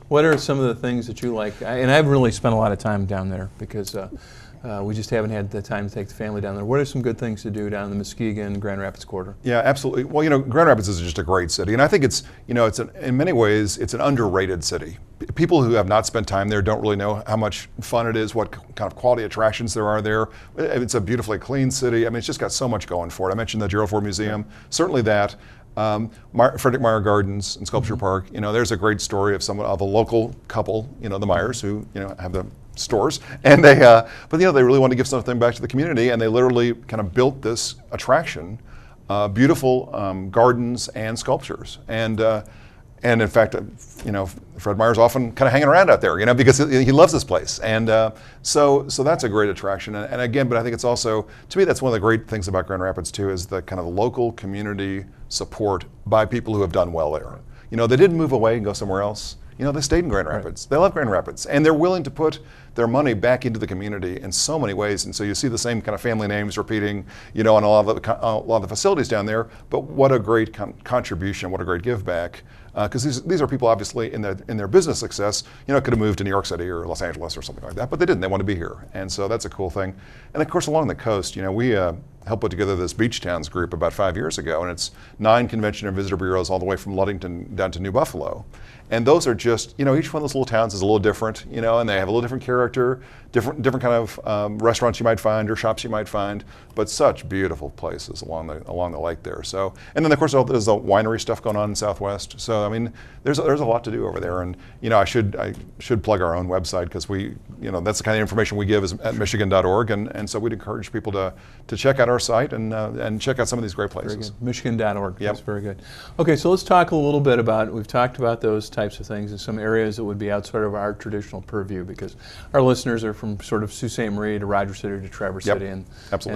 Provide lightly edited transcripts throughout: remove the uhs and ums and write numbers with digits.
What are some of the things that you like? And I've really spent a lot of time down there because we just haven't had the time to take the family down there. What are some good things to do down in the Muskegon, Grand Rapids corridor? Yeah, absolutely. Well, Grand Rapids is just a great city, and I think it's, in many ways, it's an underrated city. People who have not spent time there don't really know how much fun it is, what kind of quality attractions there are there. It's a beautifully clean city. I mean, it's just got so much going for it. I mentioned the Gerald Ford Museum, certainly that. Frederick Meyer Gardens and Sculpture Park. There's a great story of a local couple, the Meyers, who have the stores, and they really wanted to give something back to the community, and they literally kind of built this attraction, beautiful gardens and sculptures, and in fact, Fred Meyer's often kind of hanging around out there, because he loves this place, and so that's a great attraction, and again, but I think it's also, to me, that's one of the great things about Grand Rapids too, is the kind of local community support by people who have done well there. They didn't move away and go somewhere else. They stayed in Grand Rapids. Right. They love Grand Rapids, and they're willing to put their money back into the community in so many ways. And so you see the same kind of family names repeating, on a lot of the facilities down there. But what a great contribution! What a great give back! Because these are people obviously in their business success, could have moved to New York City or Los Angeles or something like that, but they didn't. They want to be here, and so that's a cool thing. And of course, along the coast, we helped put together this Beach Towns group about 5 years ago, and it's 9 convention and visitor bureaus all the way from Ludington down to New Buffalo. And those are just, each one of those little towns is a little different, and they have a little different character, different kind of restaurants you might find or shops you might find, but such beautiful places along the lake there. So, and then of course there's the winery stuff going on in Southwest. So I mean, there's a lot to do over there, and I should plug our own website, because we, that's the kind of information we give is at michigan.org, and so we'd encourage people to check out our site and check out some of these great places. Very good. Michigan.org. Yep. That's very good. Okay, so let's talk a little bit about, we've talked about those types of things in some areas that would be outside of our traditional purview, because our listeners are from sort of Sault Ste. Marie to Rogers City to Traverse City, and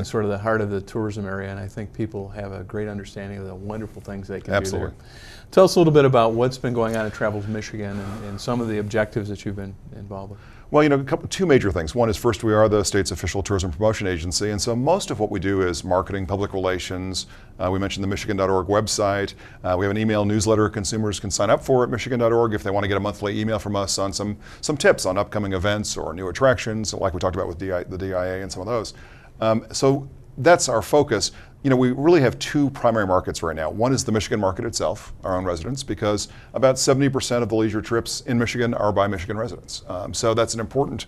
sort of the heart of the tourism area, and I think people have a great understanding of the wonderful things they can do there. Tell us a little bit about what's been going on at Travel to Michigan and some of the objectives that you've been involved with. Well, two major things. One is, first, we are the state's official tourism promotion agency, and so most of what we do is marketing, public relations. We mentioned the Michigan.org website. We have an email newsletter consumers can sign up for at Michigan.org if they want to get a monthly email from us on some tips on upcoming events or new attractions, like we talked about with the DIA and some of those. So that's our focus. We really have 2 primary markets right now. One is the Michigan market itself, our own residents, because about 70% of the leisure trips in Michigan are by Michigan residents. So that's an important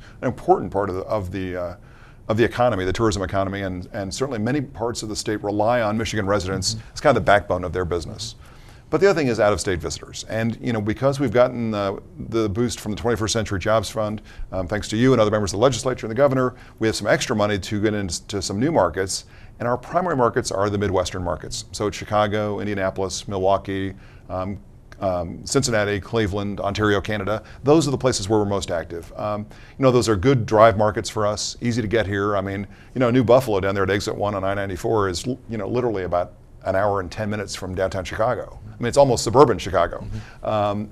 part of the economy, the tourism economy, and certainly many parts of the state rely on Michigan residents. It's kind of the backbone of their business. But the other thing is out-of-state visitors. And because we've gotten the boost from the 21st Century Jobs Fund, thanks to you and other members of the legislature and the governor, we have some extra money to get into some new markets. And our primary markets are the Midwestern markets. So it's Chicago, Indianapolis, Milwaukee, Cincinnati, Cleveland, Ontario, Canada. Those are the places where we're most active. Those are good drive markets for us, easy to get here. I mean, New Buffalo down there at Exit 1 on I-94 is, literally about an hour and 10 minutes from downtown Chicago. I mean, it's almost suburban Chicago.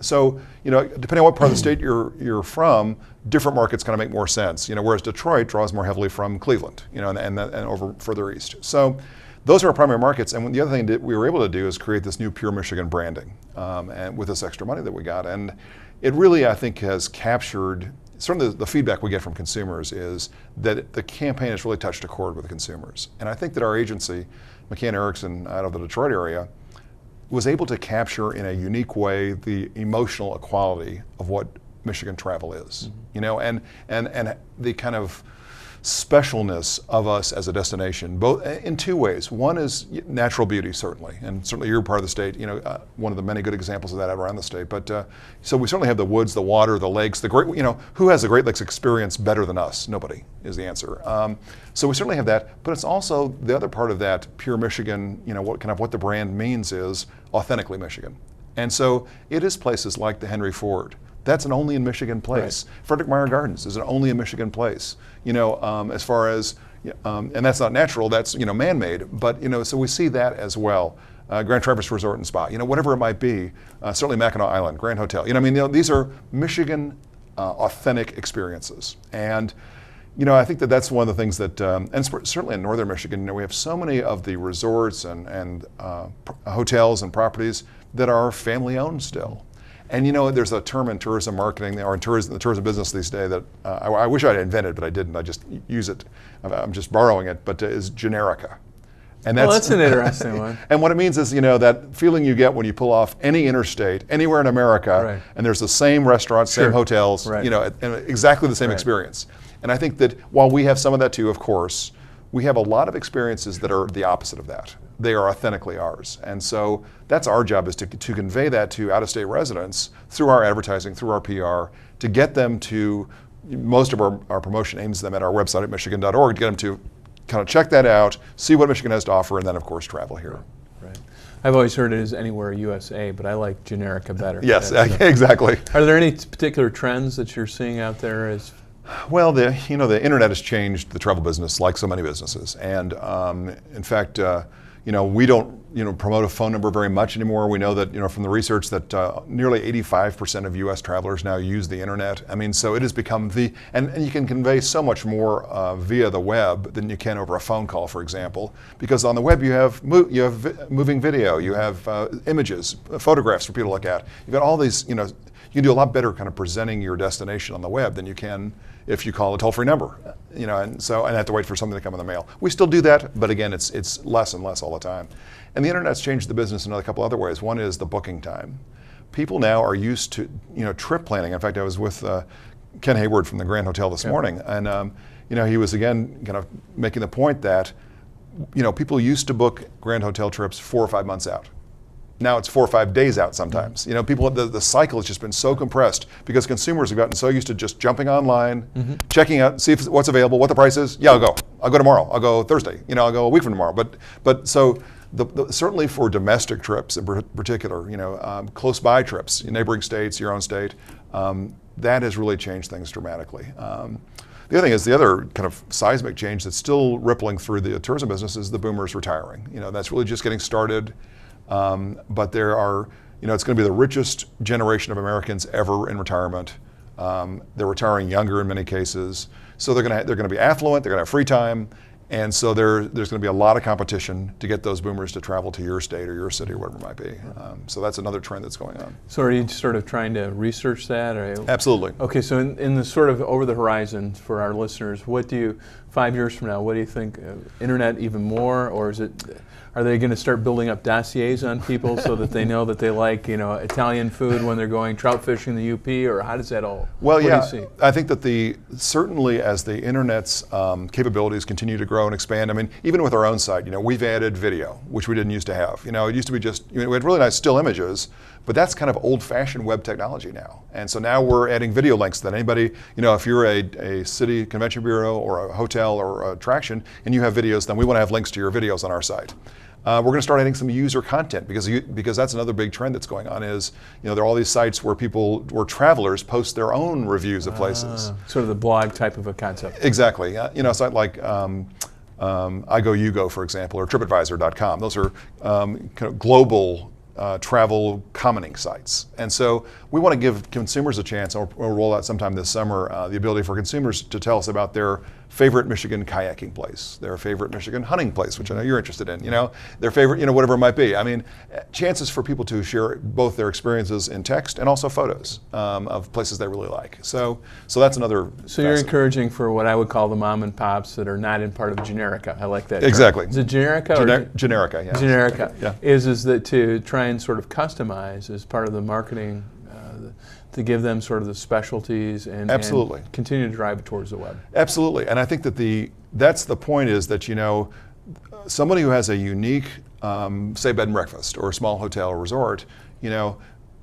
So, depending on what part of the state you're from, different markets kind of make more sense. Whereas Detroit draws more heavily from Cleveland, and over further east. So, those are our primary markets. And the other thing that we were able to do is create this new Pure Michigan branding, and with this extra money that we got. And it really, I think, has captured. Certainly, the feedback we get from consumers is that the campaign has really touched a chord with the consumers. And I think that our agency, McCann Erickson, out of the Detroit area, was able to capture in a unique way the emotional equality of what Michigan travel is, and the kind of specialness of us as a destination, both in 2 ways. One is natural beauty, certainly, and certainly you're part of the state, one of the many good examples of that around the state. But so we certainly have the woods, the water, the lakes, the great, who has the Great Lakes experience better than us? Nobody is the answer. So we certainly have that, but it's also the other part of that Pure Michigan, what the brand means is authentically Michigan. And so it is places like the Henry Ford. That's an only in Michigan place. Right. Frederick Meyer Gardens is an only in Michigan place. As far as, and that's not natural, that's man-made. But so we see that as well. Grand Traverse Resort and Spa, whatever it might be. Certainly Mackinac Island, Grand Hotel. These are Michigan authentic experiences. And I think that's one of the things that, and certainly in northern Michigan, we have so many of the resorts and hotels and properties that are family-owned still. And you know, there's a term in tourism marketing or in tourism, the tourism business these days that I wish I'd invented, but I didn't. I just use it. I'm just borrowing it, but is generica. And that's an interesting one. And what it means is, you know, that feeling you get when you pull off any interstate, anywhere in America, right. and there's the same restaurants, same hotels, right. you know, and exactly the same experience. And I think that while we have some of that too, of course, we have a lot of experiences that are the opposite of that. They are authentically ours. And so that's our job, is to convey that to out-of-state residents through our advertising, through our PR, to get them to, most of our promotion aims them at our website at michigan.org, to get them to kind of check that out, see what Michigan has to offer, and then of course travel here. Right. I've always heard it as Anywhere USA, but I like generica better. Yes, exactly. Are there any particular trends that you're seeing out there? Well, the internet has changed the travel business like so many businesses, and in fact, we don't promote a phone number very much anymore. We know that from the research that nearly 85% of U.S. travelers now use the internet. I mean, so it has become and you can convey so much more via the web than you can over a phone call, for example, because on the web you have moving video, you have images, photographs for people to look at. You've got all these, you can do a lot better kind of presenting your destination on the web than you can if you call a toll-free number, and have to wait for something to come in the mail. We still do that, but again, it's less and less all the time. And the internet's changed the business in a couple other ways. One is the booking time. People now are used to, trip planning. In fact, I was with Ken Hayward from the Grand Hotel this morning, and he was again kind of making the point that, people used to book Grand Hotel trips 4 or 5 months out. Now it's 4 or 5 days out sometimes. People, the cycle has just been so compressed because consumers have gotten so used to just jumping online, checking out, see what's available, what the price is. Yeah, I'll go tomorrow. I'll go Thursday. I'll go a week from tomorrow. But so certainly for domestic trips in particular, close by trips, neighboring states, your own state, that has really changed things dramatically. The other thing is, the other kind of seismic change that's still rippling through the tourism business is the boomers retiring. That's really just getting started. But there are, it's going to be the richest generation of Americans ever in retirement. They're retiring younger in many cases, so they're going to be affluent. They're going to have free time, and so there's going to be a lot of competition to get those boomers to travel to your state or your city or whatever it might be. So that's another trend that's going on. So are you sort of trying to research that? Absolutely. Okay, so in the sort of over the horizon for our listeners, 5 years from now, what do you think? Internet even more, or are they going to start building up dossiers on people so that they know that they like, Italian food when they're going trout fishing in the UP, or how does that all? Well, what do you see? I think that certainly as the internet's capabilities continue to grow and expand, I mean, even with our own site, we've added video, which we didn't used to have. It used to be just, we had really nice still images, but that's kind of old-fashioned web technology now. And so now we're adding video links that anybody, if you're a city convention bureau or a hotel or attraction and you have videos, then we want to have links to your videos on our site. We're going to start adding some user content because that's another big trend that's going on is, there are all these sites where travelers post their own reviews of places. Sort of the blog type of a concept. Exactly. A site like I Go You Go, for example, or TripAdvisor.com. Those are kind of global travel commenting sites. And so we want to give consumers a chance, or we'll roll out sometime this summer, the ability for consumers to tell us about their favorite Michigan kayaking place, their favorite Michigan hunting place, which I know you're interested in, their favorite, whatever it might be. I mean, chances for people to share both their experiences in text and also photos of places they really like. So that's another. So you're encouraging for what I would call the mom and pops that are not in part of Generica. I like that. Exactly. Is it Generica? Generica, yeah. Generica. Yeah. Is that to try and sort of customize as part of the marketing, to give them sort of the specialties and continue to drive it towards the web. Absolutely, and I think that that's the point is that somebody who has a unique, say, bed and breakfast or a small hotel or resort,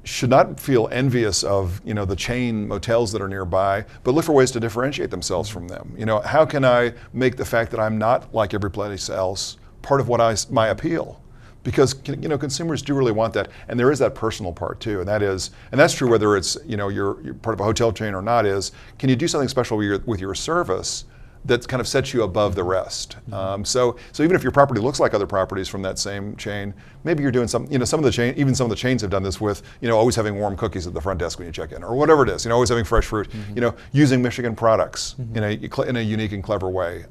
should not feel envious of the chain motels that are nearby, but look for ways to differentiate themselves from them. How can I make the fact that I'm not like every place else part of my appeal? Because consumers do really want that, and there is that personal part too, and that's true whether it's you're part of a hotel chain or not. Can you do something special with your service that kind of sets you above the rest? So even if your property looks like other properties from that same chain, maybe you're doing some of the chains have done this with always having warm cookies at the front desk when you check in, or whatever it is. Always having fresh fruit. Using Michigan products in a unique and clever way.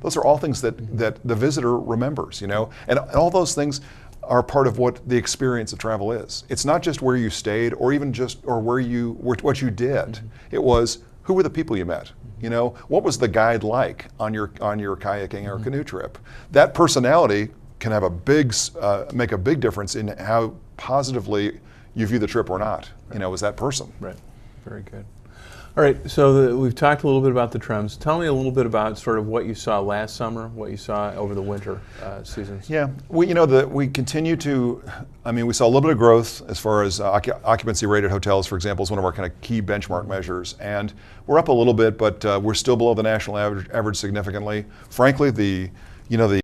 Those are all things that the visitor remembers. And all those things are part of what the experience of travel is. It's not just where you stayed or even just or what you did. It was who were the people you met. You know, what was the guide like on your kayaking or canoe trip? That personality can have make a big difference in how positively you view the trip or not. You know, as that person. Right. Very good. All right, so we've talked a little bit about the trends. Tell me a little bit about sort of what you saw last summer, what you saw over the winter seasons. Yeah, we continue to, we saw a little bit of growth as far as occupancy rate at hotels, for example, is one of our kind of key benchmark measures. And we're up a little bit, but we're still below the national average significantly. Frankly, the